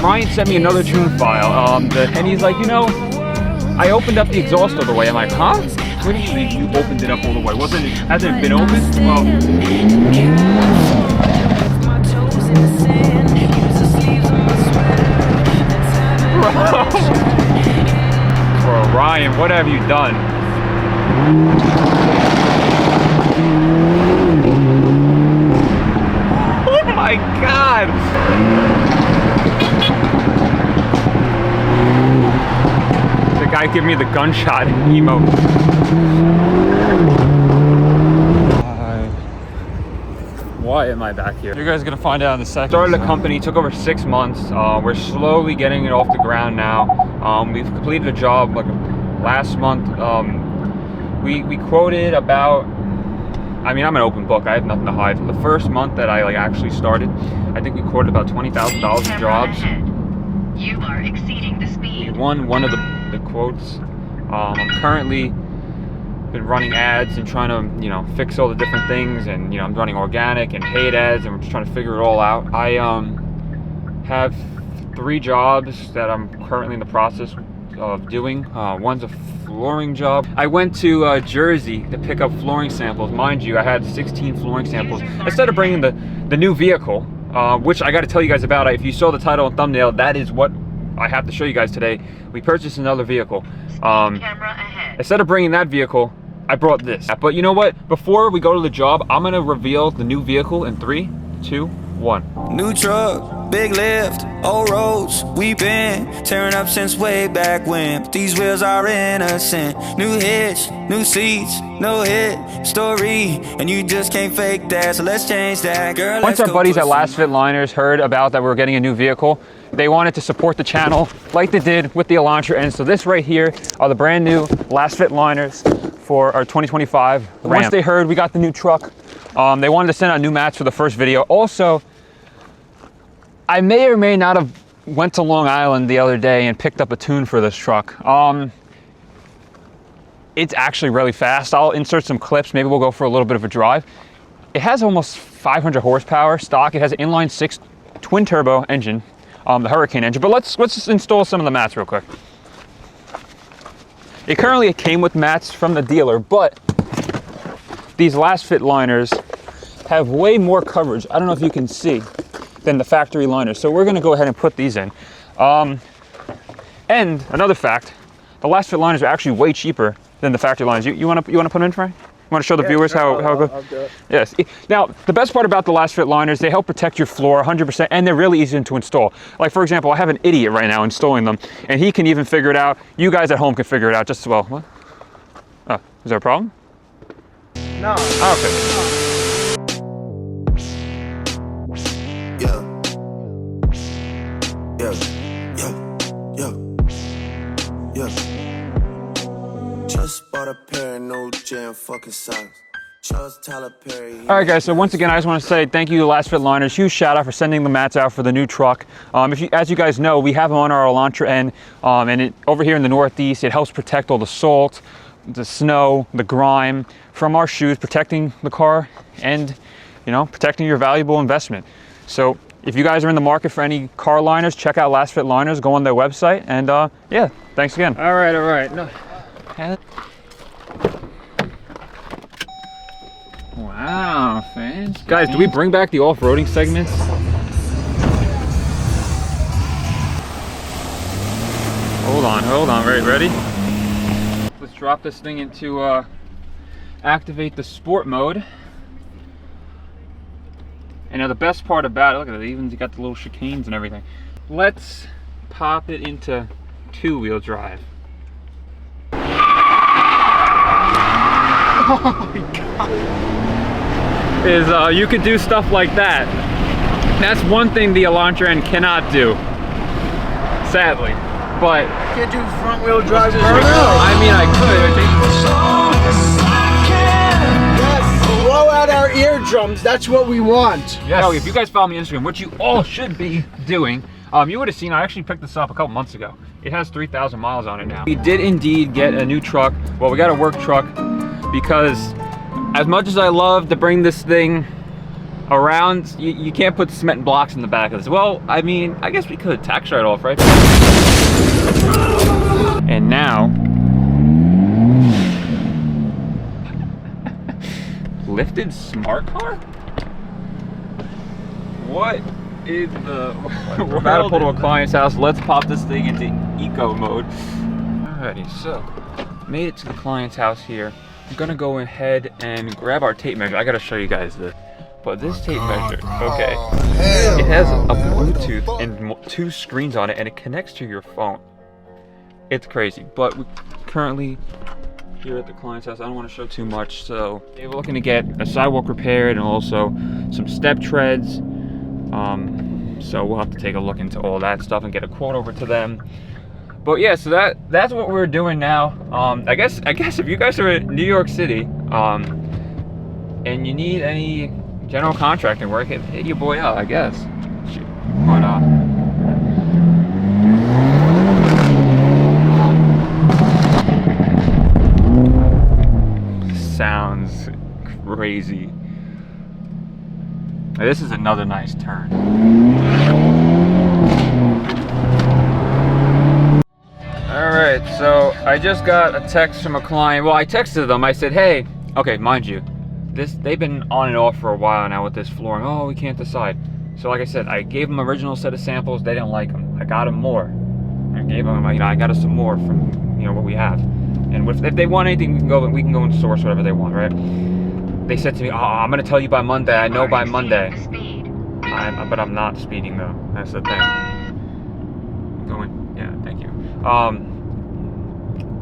Ryan sent me another tune file, and he's like, you know, I opened up the exhaust all the way. I'm like, huh? What do you mean you opened it up all the way? Hasn't it been opened? Well, bro, Ryan, what have you done? Oh my God! The guy gave me the gunshot emote. Why am I back here? You guys are gonna find out in a second. Started a company, took over 6 months. We're slowly getting it off the ground now. We've completed a job like last month. We quoted about, I mean, I'm an open book. I have nothing to hide. The first month that I actually started, I think we quoted about $20,000 in jobs. You are exceeding the speed. We won one of the quotes. I'm currently been running ads and trying to, you know, fix all the different things, and you know, I'm running organic and paid ads, and we're just trying to figure it all out. I have 3 jobs that I'm currently in the process of doing. One's a flooring job. I went to Jersey to pick up flooring samples. Mind you, I had 16 flooring samples. Instead of bringing the new vehicle, which I got to tell you guys about. If you saw the title and thumbnail, that is what I have to show you guys today. We purchased another vehicle. Instead of bringing that vehicle, I brought this. But you know what? Before we go to the job, I'm gonna reveal the new vehicle in 3, 2, 1. New truck, big lift, old roads, we been tearing up since way back when. But these wheels are innocent. New hitch, new seats, no hit story, and you just can't fake that. So let's change that, girl. Once our buddies at LASFIT Liners heard about that we were getting a new vehicle, they wanted to support the channel like they did with the Elantra. And so this right here are the brand new LASFIT Liners for our 2025 Ram. Once they heard we got the new truck, they wanted to send out new mats for the first video. Also, I may or may not have went to Long Island the other day and picked up a tune for this truck. It's actually really fast. I'll insert some clips. Maybe we'll go for a little bit of a drive. It has almost 500 horsepower stock. It has an inline 6 twin turbo engine, the Hurricane engine. But let's just install some of the mats real quick. It currently came with mats from the dealer, but these LASFIT liners have way more coverage, I don't know if you can see, than the factory liners. So we're gonna go ahead and put these in. And another fact, the LASFIT liners are actually way cheaper than the factory liners. You wanna put them in, Frank? You want to show the viewers how it goes? I'll do it. Yes. Now, the best part about the LASFIT liners, they help protect your floor 100%, and they're really easy to install. Like, for example, I have an idiot right now installing them, and he can even figure it out. You guys at home can figure it out just as well. What? Oh, is there a problem? No. Oh, okay. Just bought a pair of no jam fucking socks. All right, guys, so once again, I just want to say thank you to LASFIT Liners. Huge shout out for sending the mats out for the new truck. As you guys know, we have them on our Elantra end, and over here in the Northeast, it helps protect all the salt, the snow, the grime from our shoes, protecting the car and, you know, protecting your valuable investment. So if you guys are in the market for any car liners, check out LASFIT Liners, go on their website, and yeah, thanks again. All right. No. Wow, fans. Guys, do we bring back the off-roading segments? Hold on, ready? Let's drop this thing into activate the sport mode. And now the best part about it, look at it, even got the little chicanes and everything. Let's pop it into 2-wheel drive. Oh my God. You could do stuff like that. That's one thing the Elantra N cannot do, sadly. But You can't do front wheel drive. I mean, I could. Yes, blow out our eardrums. That's what we want. Yes. So if you guys follow me on Instagram, which you all should be doing, you would have seen I actually picked this up a couple months ago. It has 3,000 miles on it now. We did indeed get a new truck. Well, we got a work truck because as much as I love to bring this thing around. You can't put cement blocks in the back of this. Well, I mean, I guess we could tax right off, right? And now, lifted smart car? What in the we're about to pull to a client's house. Let's pop this thing into eco mode. Alrighty, so made it to the client's house here. I'm gonna go ahead and grab our tape measure. I gotta show you guys this. But this tape measure, okay, it has a Bluetooth and 2 screens on it, and it connects to your phone. It's crazy, but we're currently here at the client's house. I don't want to show too much, so we're looking to get a sidewalk repaired and also some step treads. So we'll have to take a look into all that stuff and get a quote over to them. But yeah, so that's what we're doing now. I guess if you guys are in New York City, and you need any general contracting work, hit your boy up, I guess. Shoot. But sounds crazy. This is another nice turn. Alright, so I just got a text from a client. Well, I texted them. I said, hey, okay, mind you, they've been on and off for a while now with this flooring. Oh, we can't decide. So like I said, I gave them original set of samples. They didn't like them. I got them more. I gave them, I got us some more from, what we have. And if they want anything, we can go and source whatever they want, right? They said to me, oh, I'm gonna tell you by Monday. I know by Monday. But I'm not speeding though. That's the thing. I'm going, yeah, thank you.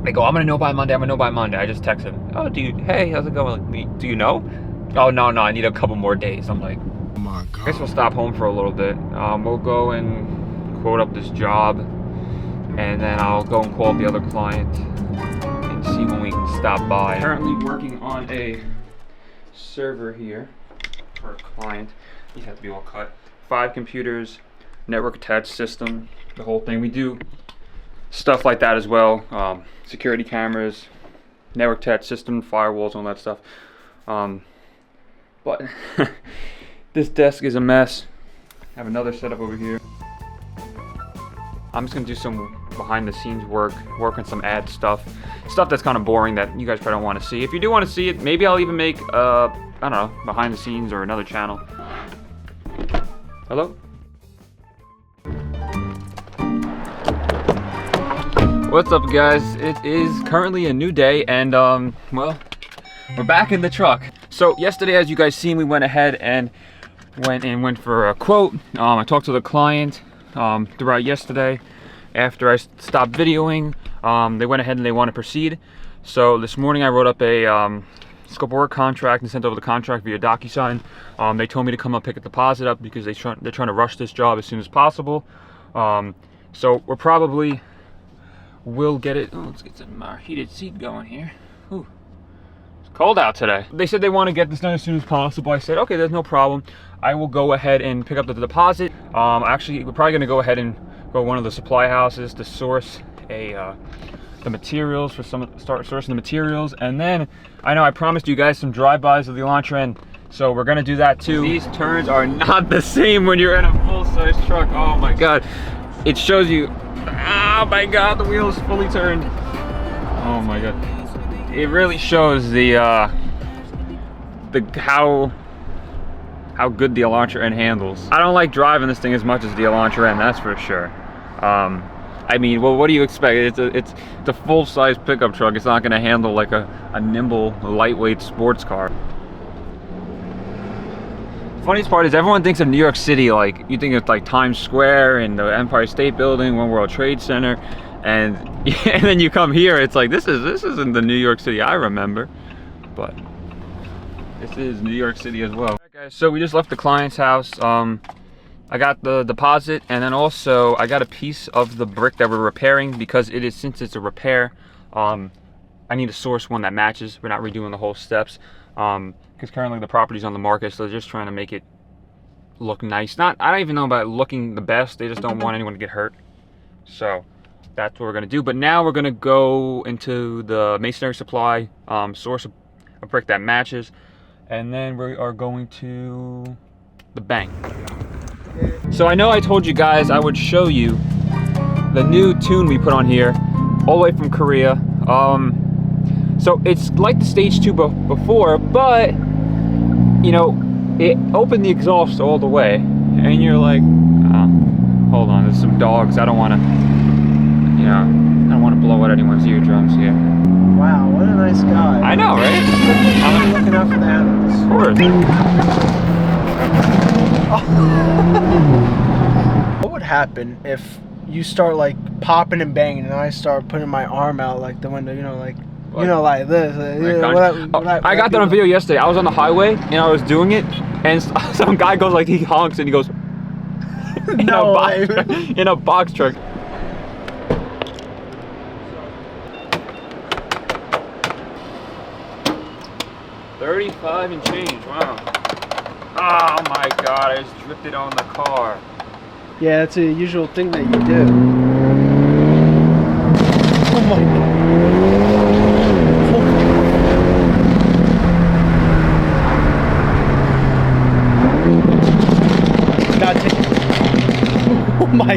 They go, I'm gonna know by Monday. I just texted them. Oh, dude, hey, how's it going? Do you know? Oh, no, I need a couple more days. I'm like, oh my God. I guess we'll stop home for a little bit. We'll go and quote up this job, and then I'll go and call up the other client and see when we can stop by. Currently working on a server here for a client. These have to be all cut. 5 computers, network attached system, the whole thing. We do stuff like that as well. Security cameras, network attached system, firewalls, all that stuff. But this desk is a mess. I have another setup over here. I'm just gonna do some behind the scenes work on some ad stuff that's kind of boring that you guys probably don't want to see. If you do want to see it, maybe I'll even make I don't know, behind the scenes or another channel. Hello? What's up, guys? It is currently a new day, and well, we're back in the truck. So yesterday, as you guys seen, we went ahead and went for a quote. I talked to the client throughout yesterday. After I stopped videoing, they went ahead and they want to proceed. So this morning I wrote up a scope of work contract and sent over the contract via DocuSign. They told me to come up, pick a deposit up because they're trying to rush this job as soon as possible. So we're probably will get it. Oh, let's get some heated seat going here. Ooh. It's cold out today. They said they want to get this done as soon as possible. I said, okay, there's no problem. I will go ahead and pick up the deposit. Actually, we're probably going to go ahead and go to one of the supply houses to source the materials for start sourcing the materials. And then I know I promised you guys some drive-bys of the Elantra, so we're going to do that too. These turns are not the same when you're in a full-size truck. Oh my God. It shows you. Oh my God, the wheel is fully turned. Oh my God. It really shows the how good the Elantra N handles. I don't like driving this thing as much as the Elantra N, that's for sure. I mean, well, what do you expect? It's a full-size pickup truck. It's not gonna handle like a nimble, lightweight sports car. Funniest part is everyone thinks of New York City like you think of like Times Square and the Empire State Building, One World Trade Center, and then you come here, it's like this isn't the New York City I remember, but this is New York City as well. Alright guys, so we just left the client's house. I got the deposit, and then also I got a piece of the brick that we're repairing because since it's a repair. I need to source one that matches. We're not redoing the whole steps. Because currently the property's on the market, so they're just trying to make it look nice. I don't even know about looking the best. They just don't want anyone to get hurt. So that's what we're gonna do. But now we're gonna go into the masonry supply, source a brick that matches, and then we are going to the bank. So I know I told you guys I would show you the new tune we put on here, all the way from Korea. So it's like the stage 2 before, but you know, it opened the exhaust all the way, and you're like, oh, hold on, there's some dogs. I don't want to, you know, I don't want to blow out anyone's eardrums here. Wow, what a nice guy. I know, right? I'm looking out for the animals. Of course. What would happen if you start like popping and banging, and I start putting my arm out like the window, you know, like What? you know, like this. I got that on video yesterday. I was on the highway and I was doing it, and some guy goes like, he honks and he goes No way. in a box truck. $35 and change. Wow. Oh my God! I just drifted on the car. Yeah, that's a usual thing that you do. Oh my God. Oh my,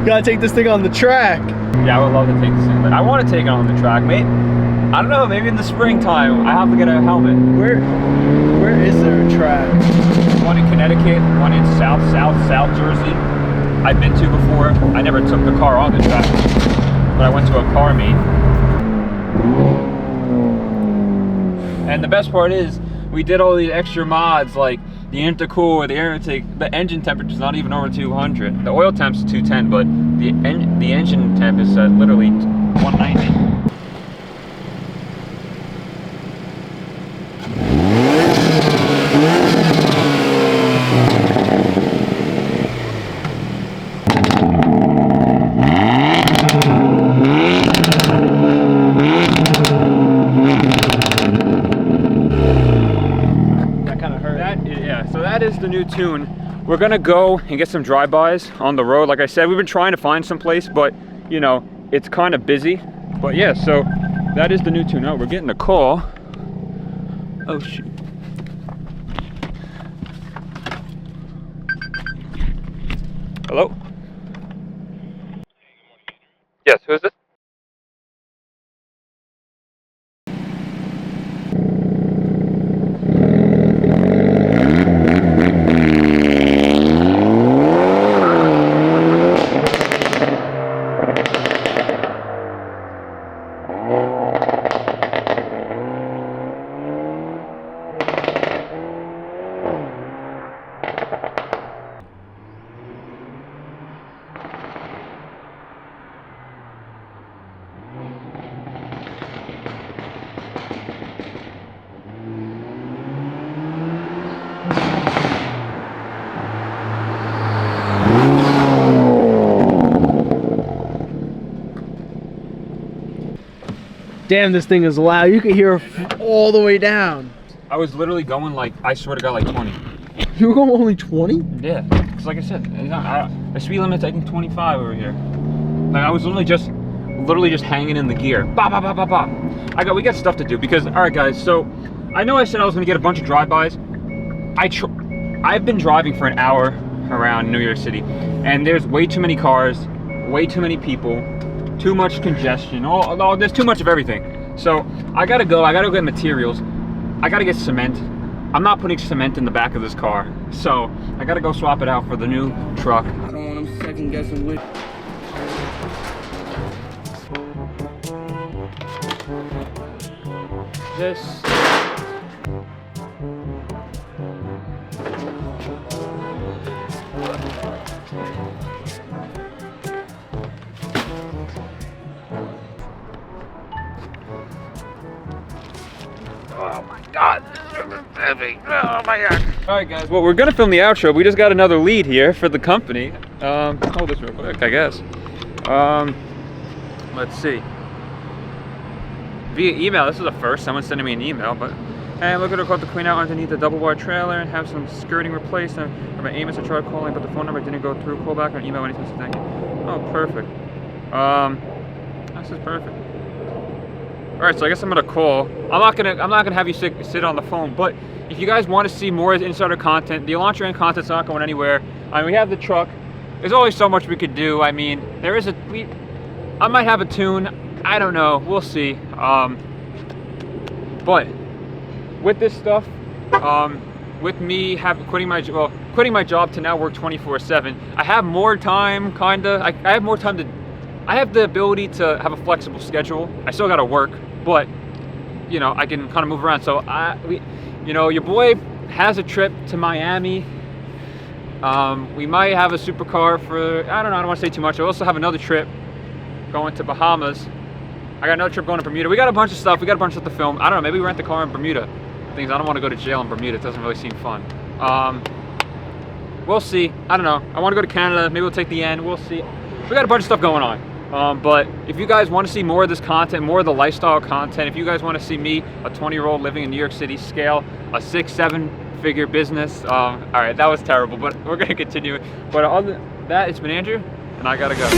gotta take this thing on the track. Yeah, I would love to take this thing, but I want to take it on the track, mate. I don't know, maybe in the springtime. I have to get a helmet. Where is there a track? One in Connecticut, one in South Jersey. I've been to before. I never took the car on the track, but I went to a car meet. And the best part is, we did all these extra mods like the intercooler, the air intake. The engine temperature's not even over 200. The oil temp's 210, but the engine temp is literally 190. So that is the new tune. We're gonna go and get some drive-bys on the road. Like I said, we've been trying to find some place, but you know, it's kind of busy. But yeah, so that is the new tune. Oh, we're getting a call. Oh shoot. Hello? Yes, who is this? Damn, this thing is loud. You can hear it all the way down. I was literally going like, I swear to God, like 20. You were going only 20? Yeah, because like I said, the speed limit's I think 25 over here. Like I was literally just hanging in the gear. Bop, bop, bop, bop, bop. We got stuff to do because, all right guys, so I know I said I was gonna get a bunch of drive-bys. I've been driving for an hour around New York City, and there's way too many cars, way too many people, too much congestion. There's too much of everything. So I gotta go get materials. I gotta get cement. I'm not putting cement in the back of this car, so I gotta go swap it out for the new truck. I don't want them second guessing with. This. Oh my God, this is heavy. Oh my God. All right guys, well we're gonna film the outro. We just got another lead here for the company. Hold this real quick, I guess. Let's see. Via email, this is the first, someone sending me an email, but hey, look at her, caught the queen out underneath the double wide trailer and have some skirting replaced. My aim is to try calling, but the phone number didn't go through. Call back or email anything, so thank you. Oh, perfect. This is perfect. All right, so I guess I'm gonna call. I'm not gonna have you sit on the phone, but if you guys want to see more insider content, the Elantra content's not going anywhere. I mean, we have the truck. There's only so much we could do. I mean, I might have a tune. I don't know. We'll see. But with this stuff, with me quitting my job to now work 24/7, I have more time. I have more time to. I have the ability to have a flexible schedule. I still got to work, but you know, I can kind of move around. So you know, your boy has a trip to Miami. We might have a supercar for, I don't know, I don't want to say too much. I also have another trip going to Bahamas. I got another trip going to Bermuda. We got a bunch of stuff. We got a bunch of stuff to film. I don't know, maybe we rent the car in Bermuda. Things, I don't want to go to jail in Bermuda. It doesn't really seem fun. We'll see. I don't know. I want to go to Canada. Maybe we'll take the N. We'll see. We got a bunch of stuff going on. But if you guys want to see more of this content, more of the lifestyle content, if you guys want to see me, a 20-year-old living in New York City, scale a 6-7 figure business, all right, that was terrible, but we're gonna continue. But other than that, it's been Andrew, and I gotta go.